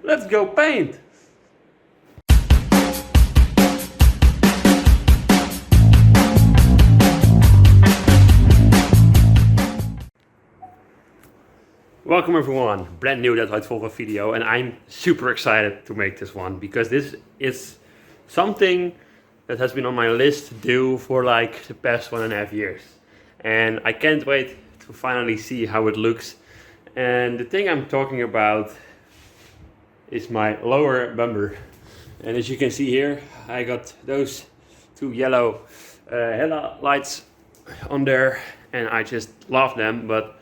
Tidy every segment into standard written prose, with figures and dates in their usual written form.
Let's go paint! Welcome everyone, brand new That Right Volvo video, and I'm super excited to make this one because this is something that has been on my list to do for like the past 1.5 years. And I can't wait to finally see how it looks. And the thing I'm talking about is my lower bumper. And as you can see here, I got those two yellow headlights on there, and I just love them, but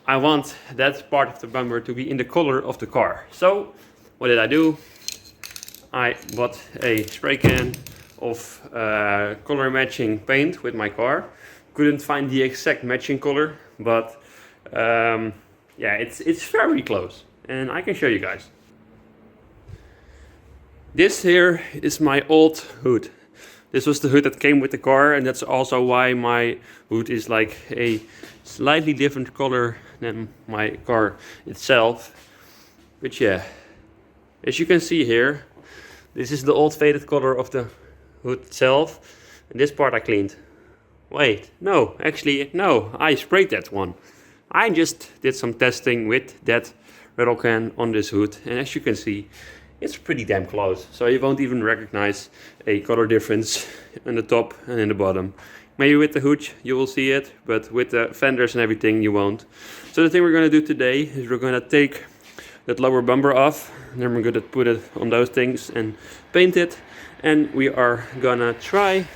I want that part of the bumper to be in the color of the car. So what did I do? I bought a spray can of color matching paint with my car. Couldn't find the exact matching color, but yeah, it's very close, and I can show you guys. This here is my old hood. This was the hood that came with the car, and that's also why my hood is like a slightly different color than my car itself. But yeah, as you can see here, this is the old faded color of the hood itself, and this part I cleaned. Wait, no, actually no, I sprayed that one. I just did some testing with that rattle can on this hood, and as you can see, it's pretty damn close, so you won't even recognize a color difference in the top and in the bottom. Maybe with the hood you will see it, but with the fenders and everything you won't. So the thing we're going to do today is we're going to take that lower bumper off, and then we're going to put it on those things and paint it, and we are going to try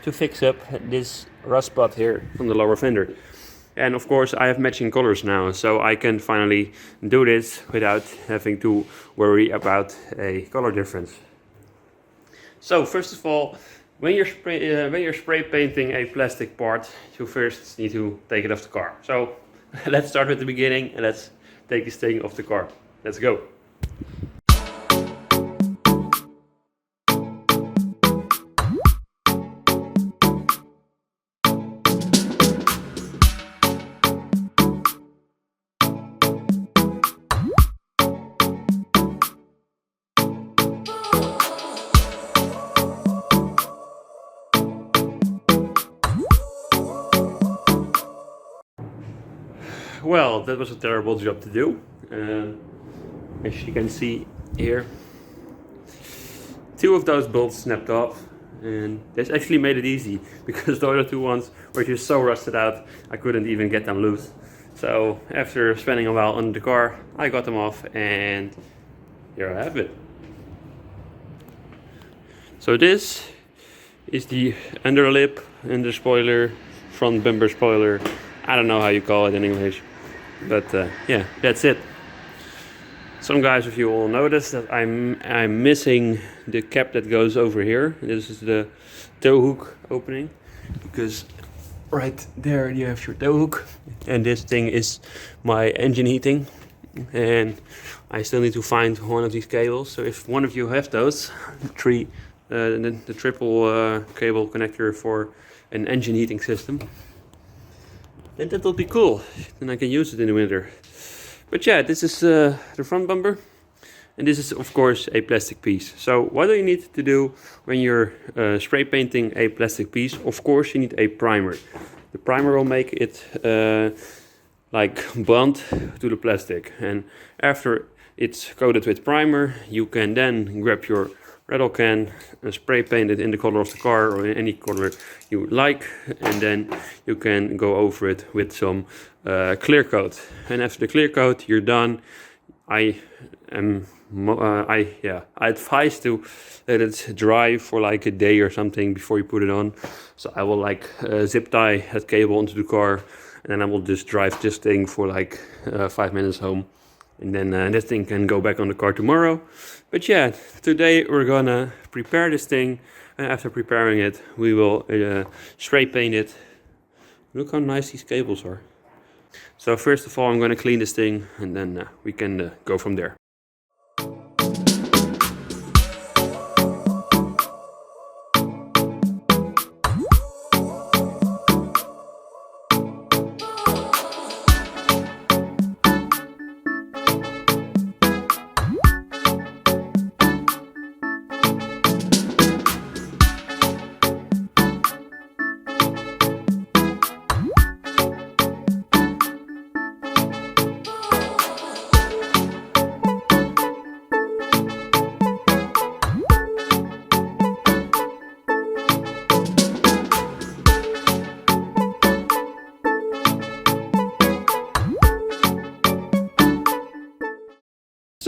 to fix up this rust spot here on the lower fender. And of course I have matching colors now, so I can finally do this without having to worry about a color difference. So first of all, when you're spray painting a plastic part, you first need to take it off the car. So let's start with the beginning and let's take this thing off the car. Let's go. Well, that was a terrible job to do. As you can see here, 2 of those bolts snapped off, and this actually made it easy because the other 2 ones were just so rusted out I couldn't even get them loose. So after spending a while on the car, I got them off, and here I have it. So this is the underlip, under spoiler, front bumper spoiler. I don't know how you call it in English, but yeah, that's it. Some guys of you will notice that I'm missing the cap that goes over here. This is the tow hook opening, because right there you have your tow hook, and this thing is my engine heating, and I still need to find one of these cables. So if one of you have those, the triple cable connector for an engine heating system, then that will be cool. Then I can use it in the winter. But yeah, this is the front bumper, and this is of course a plastic piece. So what do you need to do when you're spray painting a plastic piece? Of course you need a primer. The primer will make it like bond to the plastic, and after it's coated with primer, you can then grab your rattle can and spray paint it in the color of the car or in any color you like, and then you can go over it with some clear coat. And after the clear coat you're done. I advise to let it dry for like a day or something before you put it on. So I will like zip tie that cable onto the car, and then I will just drive this thing for like 5 minutes home. And then this thing can go back on the car tomorrow. But yeah, today we're gonna prepare this thing, and after preparing it, we will spray paint it. Look how nice these cables are. So first of all, I'm gonna clean this thing, and then we can go from there.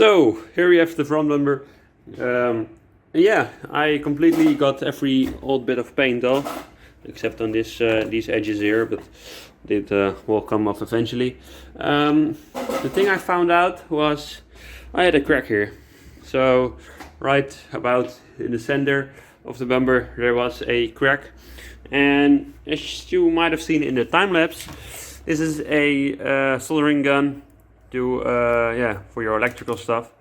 So here we have the front bumper. Yeah, I completely got every old bit of paint off, except on this these edges here, but it will come off eventually. The thing I found out was I had a crack here. So right about in the center of the bumper there was a crack, and as you might have seen in the time lapse, this is a soldering gun to yeah, for your electrical stuff,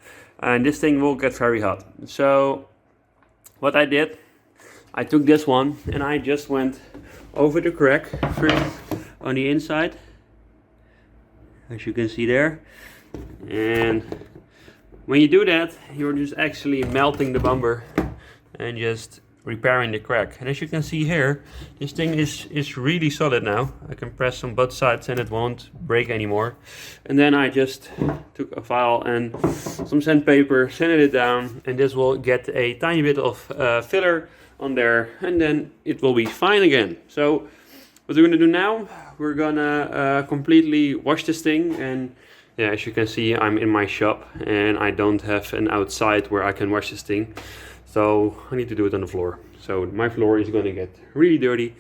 and this thing will get very hot. So what I did, I took this one and I just went over the crack first on the inside, as you can see there. And when you do that, you're just actually melting the bumper and just repairing the crack. And as you can see here, this thing is really solid now. I can press on both sides and it won't break anymore. And then I just took a file and some sandpaper, sanded it down, and this will get a tiny bit of filler on there, and then it will be fine again. So what we're gonna do now, we're gonna completely wash this thing. And yeah, as you can see, I'm in my shop and I don't have an outside where I can wash this thing. So I need to do it on the floor. So my floor is going to get really dirty.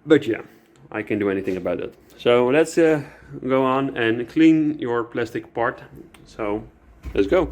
But yeah, I can do anything about it. So let's go on and clean your plastic part. So let's go.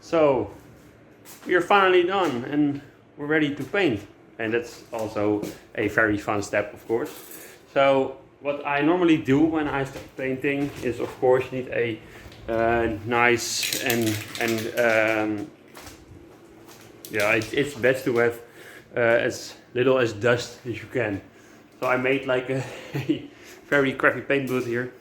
So we are finally done and we're ready to paint. And that's also a very fun step, of course. So what I normally do when I start painting is, of course, need a nice and yeah, it's best to have as little as dust as you can. So I made like a very crappy paint booth here,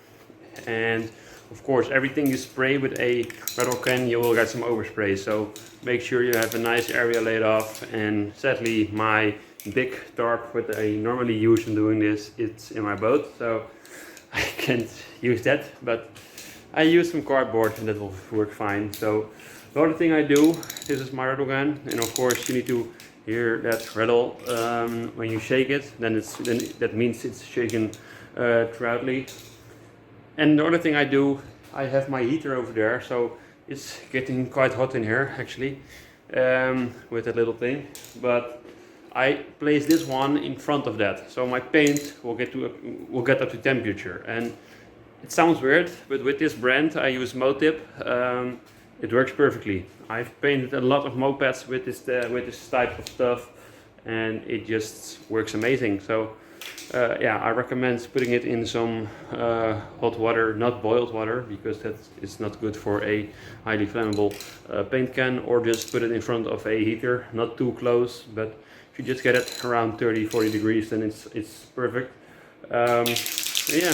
and of course everything you spray with a metal can you will get some overspray, so make sure you have a nice area laid off. And sadly my big tarp that I normally use in doing this, it's in my boat, so I can't use that, but I use some cardboard and that will work fine. So the other thing I do, this is my rattle gun, and of course you need to hear that rattle when you shake it, then that means it's shaken throughoutly. And the other thing I do, I have my heater over there, so it's getting quite hot in here actually with that little thing. But I place this one in front of that, so my paint will get up to temperature. And it sounds weird, but with this brand I use Motip. It works perfectly. I've painted a lot of mopeds with this type of stuff, and it just works amazing. So yeah, I recommend putting it in some hot water, not boiled water, because that is not good for a highly flammable paint can, or just put it in front of a heater, not too close, but if you just get it around 30-40 degrees, then it's perfect. Yeah,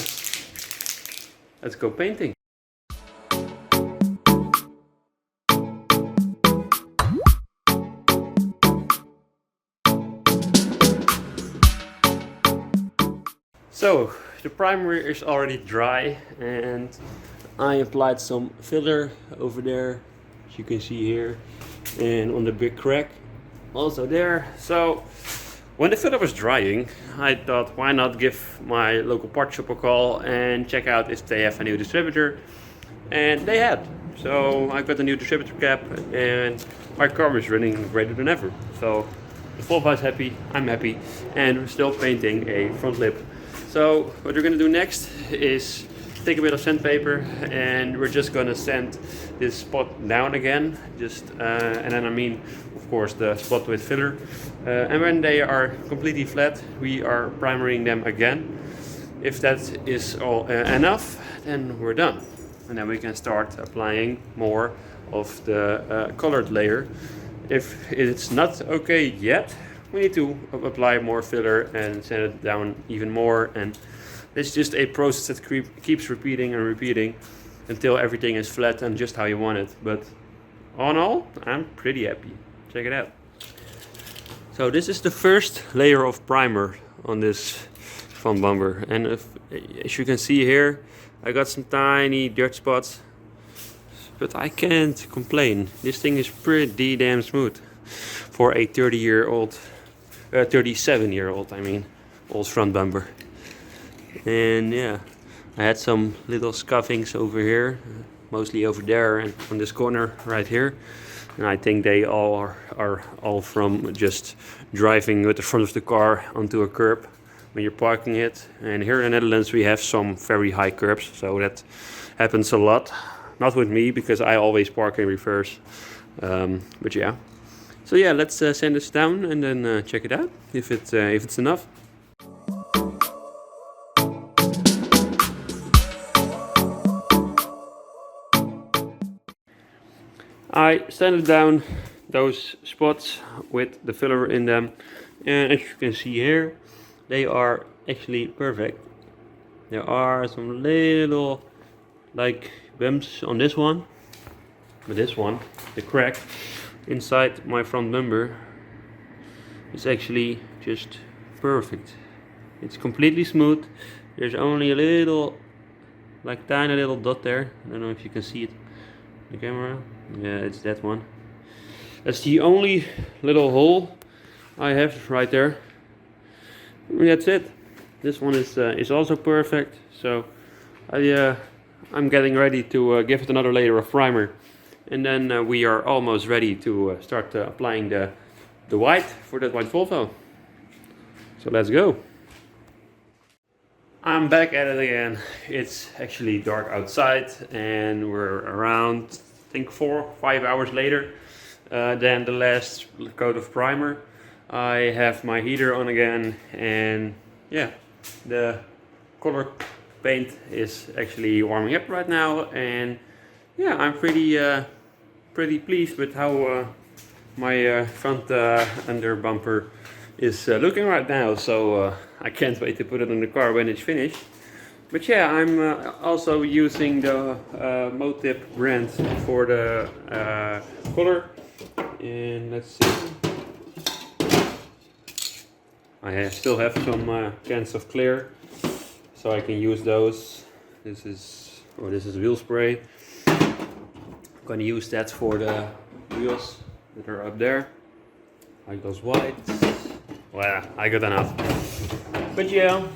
let's go painting. So the primer is already dry, and I applied some filler over there, as you can see here, and on the big crack also there. So when the filler was drying, I thought, why not give my local part shop a call and check out if they have a new distributor, and they had. So I got a new distributor cap and my car is running greater than ever. So the Volvo is happy, I'm happy, and we're still painting a front lip. So what we're going to do next is take a bit of sandpaper, and we're just going to sand this spot down again, and then I mean of course the spot with filler, and when they are completely flat we are primering them again. If that is all enough, then we're done, and then we can start applying more of the colored layer. If it's not okay yet, we need to apply more filler and sand it down even more, and it's just a process that keeps repeating and repeating until everything is flat and just how you want it. But all in all, I'm pretty happy. Check it out. So this is the first layer of primer on this front bumper, and as you can see here, I got some tiny dirt spots, but I can't complain. This thing is pretty damn smooth for a 37-year-old, I mean, old front bumper. And yeah, I had some little scuffings over here, mostly over there and on this corner right here. And I think they all are all from just driving with the front of the car onto a curb when you're parking it. And here in the Netherlands we have some very high curbs, so that happens a lot. Not with me, because I always park in reverse. But yeah. So yeah, let's sand this down and then check it out if it's enough. I sanded down those spots with the filler in them, and as you can see here, they are actually perfect. There are some little like bumps on this one, but this one, the crack inside my front bumper, is actually just perfect. It's completely smooth. There's only a little, like tiny little dot there. I don't know if you can see it on the camera. Yeah, it's that one. That's the only little hole I have right there. And that's it. This one is also perfect. So I'm getting ready to give it another layer of primer, and then we are almost ready to start applying the white for that white Volvo. So let's go. I'm back at it again. It's actually dark outside, and we're around, I think 4 or 5 hours later than the last coat of primer. I have my heater on again, and yeah, the color paint is actually warming up right now, and yeah, I'm pretty pleased with how my front under bumper is looking right now. So I can't wait to put it in the car when it's finished. But yeah, I'm also using the Motip brand for the color, and let's see. I still have some cans of clear, so I can use those. This is wheel spray. I'm gonna use that for the wheels that are up there, like those whites. Well, I got enough. But yeah,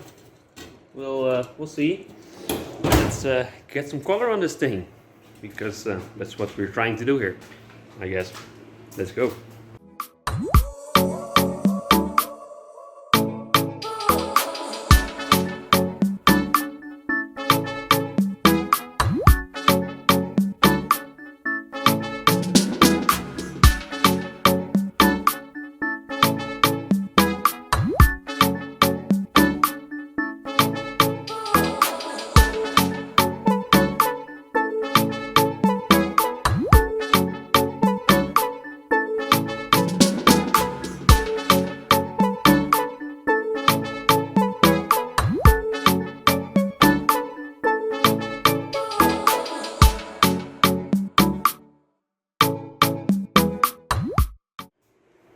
we'll see. Let's get some color on this thing, because that's what we're trying to do here, I guess. Let's go.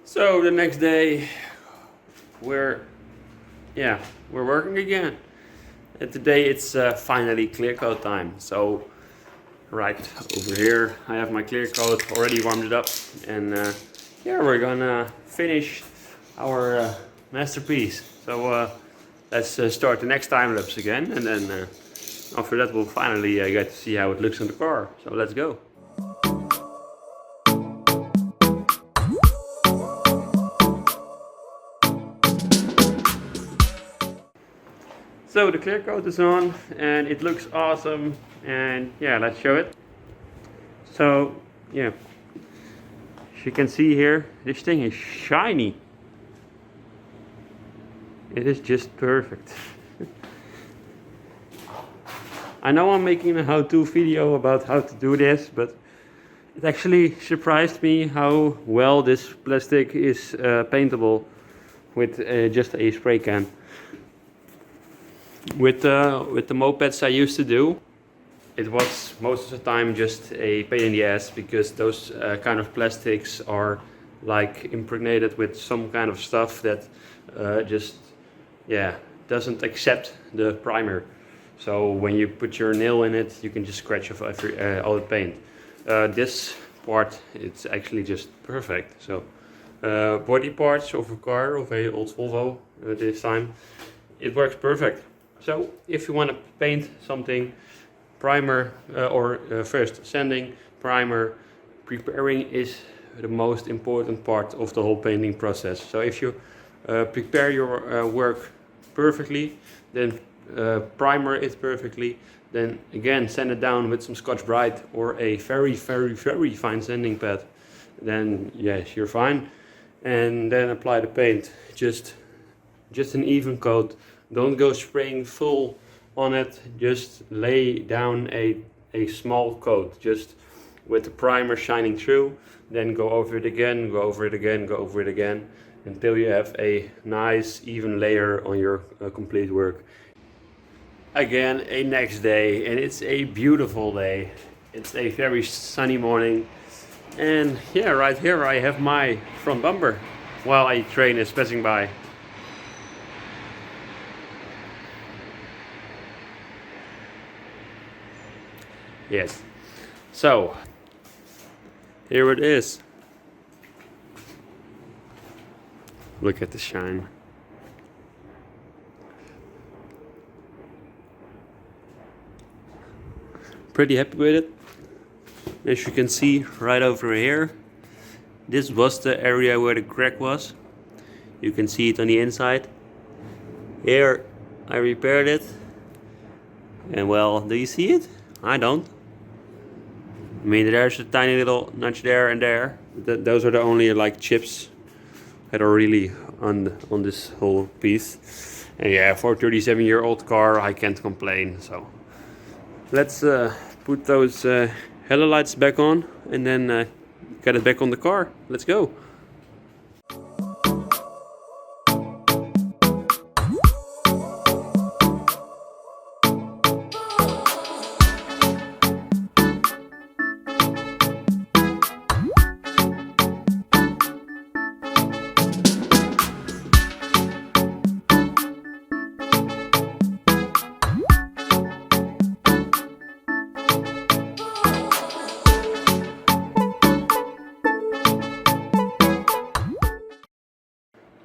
So the next day, we're working again, and today it's finally clear coat time. So right over here I have my clear coat already warmed it up, and yeah, we're gonna finish our masterpiece. So let's start the next time lapse again, and then after that we'll finally get to see how it looks in the car. So let's go. So the clear coat is on, and it looks awesome, and yeah, let's show it. So yeah, as you can see here, this thing is shiny. It is just perfect. I know I'm making a how-to video about how to do this, but it actually surprised me how well this plastic is paintable with just a spray can. With the mopeds I used to do, it was most of the time just a pain in the ass, because those kind of plastics are like impregnated with some kind of stuff that just doesn't accept the primer. So when you put your nail in it, you can just scratch off all the paint. This part, it's actually just perfect. So body parts of a car, of a old Volvo this time, it works perfect. So if you want to paint something, primer or first sanding, primer, preparing is the most important part of the whole painting process. So if you prepare your work perfectly, then primer it perfectly, then again sand it down with some Scotch-Brite or a very fine sanding pad, then yes, you're fine. And then apply the paint, just an even coat. Don't go spraying full on it, just lay down a small coat, just with the primer shining through, then go over it again, go over it again, go over it again, until you have a nice even layer on your complete work. Again, a next day, and it's a beautiful day. It's a very sunny morning, and yeah, right here I have my front bumper while a train is passing by. Yes, so here it is. Look at the shine. Pretty happy with it. As you can see right over here, this was the area where the crack was. You can see it on the inside. Here I repaired it, and well, do you see it? I don't. I mean, there's a tiny little notch there and there. Those are the only like chips that are really on this whole piece. And yeah, for a 37-year-old car, I can't complain. So let's put those headlights back on and then get it back on the car. Let's go.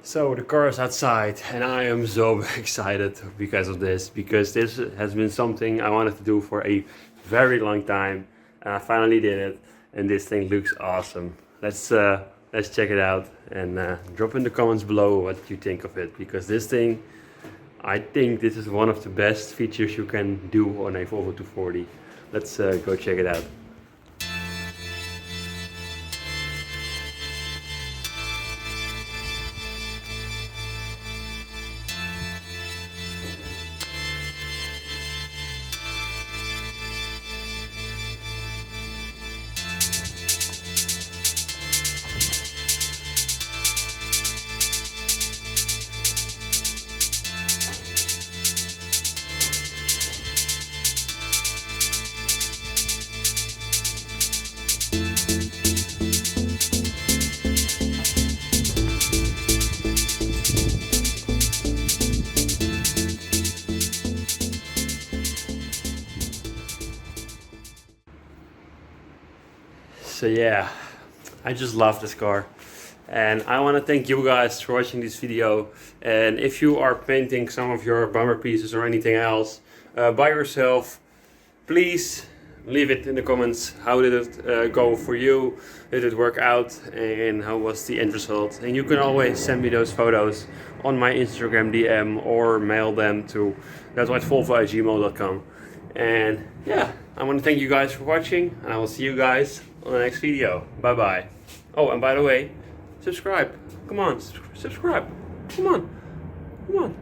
So the car is outside and I am so excited because of this, because this has been something I wanted to do for a very long time, and I finally did it, and this thing looks awesome. Let's check it out and drop in the comments below what you think of it, because this thing, I think this is one of the best features you can do on a Volvo 240. Let's go check it out. So yeah, I just love this car, and I want to thank you guys for watching this video. And if you are painting some of your bumper pieces or anything else by yourself, please leave it in the comments. How did it go for you? Did it work out? And how was the end result? And you can always send me those photos on my Instagram DM or mail them to thatwhitevolvo@gmail.com. And yeah, I want to thank you guys for watching, and I will see you guys on the next video. Bye bye. Oh, and by the way, subscribe. Come on, subscribe. Come on.